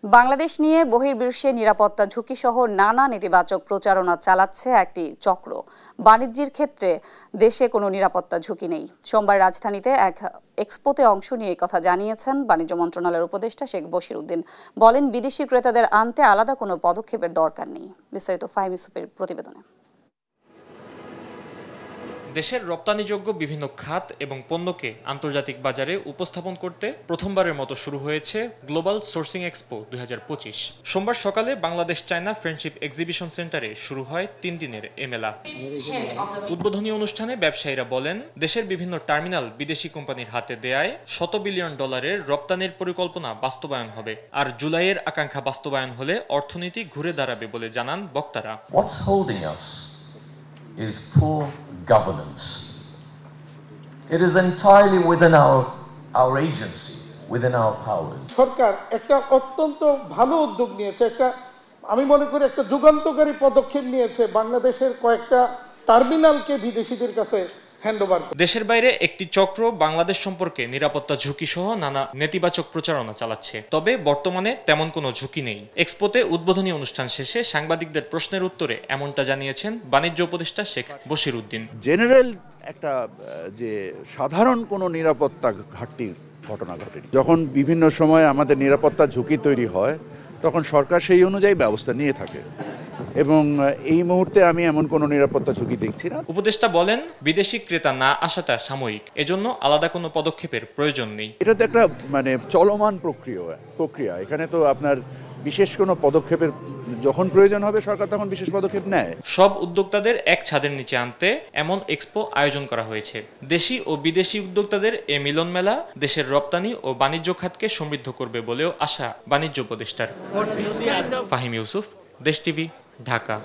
বাংলাদেশ নিয়ে বহির্বিশ্বে নিরাপত্তা ঝুঁকি সহ নানা নেতিবাচক প্রচারণা চালাচ্ছে একটি চক্র। বাণিজ্যের ক্ষেত্রে দেশে কোনো নিরাপত্তা ঝুঁকি নেই। সোমবার রাজধানীতে এক এক্সপোতে অংশ নিয়ে কথা জানিয়েছেন বাণিজ্য মন্ত্রণালয়ের উপদেষ্টা শেখ বশির উদ্দিন। বলেন, বিদেশি ক্রেতাদের আনতে আলাদা কোনো পদক্ষেপের দরকার নেই। বিস্তারিত ফাহিম ইউসুফের প্রতিবেদনে। দেশের রপ্তানিযোগ্য বিভিন্ন খাত এবং পণ্যকে আন্তর্জাতিক বাজারে উপস্থাপন করতে প্রথমবারের মতো শুরু হয়েছে গ্লোবাল সোর্সিং এক্সপো 2025। সোমবার সকালে বাংলাদেশ চায়না ফ্রেন্ডশিপ এক্সিবিশন সেন্টারে শুরু হয় 3 দিনের এ মেলা। উদ্বোধনী অনুষ্ঠানে ব্যবসায়ীরা বলেন, দেশের বিভিন্ন টার্মিনাল বিদেশি কোম্পানির হাতে দেয়ায় $100 বিলিয়ন রপ্তানির পরিকল্পনা বাস্তবায়ন হবে। আর জুলাইয়ের আকাঙ্ক্ষা বাস্তবায়ন হলে অর্থনীতি ঘুরে দাঁড়াবে বলে জানান বক্তারা। Is poor governance. It is entirely within our agency, within our powers. সরকার একটা অত্যন্ত ভালো উদ্যোগ নিয়েছে, আমি মনে করি একটা যুগান্তকারী পদক্ষেপ নিয়েছে। বাংলাদেশের কয়েকটা টার্মিনালকে বিদেশিদের কাছে হ্যান্ডওভার। দেশের বাইরে একটি চক্র বাংলাদেশ সম্পর্কে নিরাপত্তা ঝুঁকি সহ নানা নেতিবাচক প্রচারণা চালাচ্ছে। তবে বর্তমানে তেমন কোনো ঝুঁকি নেই। এক্সপোতে উদ্বোধনী অনুষ্ঠান শেষে সাংবাদিকদের প্রশ্নের উত্তরে এমনটা জানিয়েছেন বাণিজ্য উপদেষ্টা শেখ বশির উদ্দিন। জেনারেল একটা যে সাধারণ কোনো নিরাপত্তা ঘাটতির ঘটনা ঘটেনি। যখন বিভিন্ন সময় আমাদের নিরাপত্তা ঝুঁকি তৈরি হয় তখন সরকার সেই অনুযায়ী ব্যবস্থা নিয়ে থাকে এবং এই মুহূর্তে আমি এমন কোনো নিরাপত্তা ঝুঁকি দেখছি না। উপদেষ্টা বলেন, বিদেশি ক্রেতা না আসাটা সাময়িক, এজন্য আলাদা কোনো পদক্ষেপের প্রয়োজন নেই। এটা তো একটা চলমান প্রক্রিয়া। এখানে তো আপনার বিশেষ কোনো পদক্ষেপের যখন প্রয়োজন হবে সরকার তখন বিশেষ পদক্ষেপ নেয়। সব উদ্যোক্তাদের এক ছাদের নিচে আনতে এমন এক্সপো আয়োজন করা হয়েছে। দেশি ও বিদেশি উদ্যোক্তাদের এ মিলন মেলা দেশের রপ্তানি ও বাণিজ্য খাতকে সমৃদ্ধ করবে বলেও আশা বাণিজ্য উপদেষ্টার। ফাহিম ইউসুফ, দেশ টিভি, ঢাকা।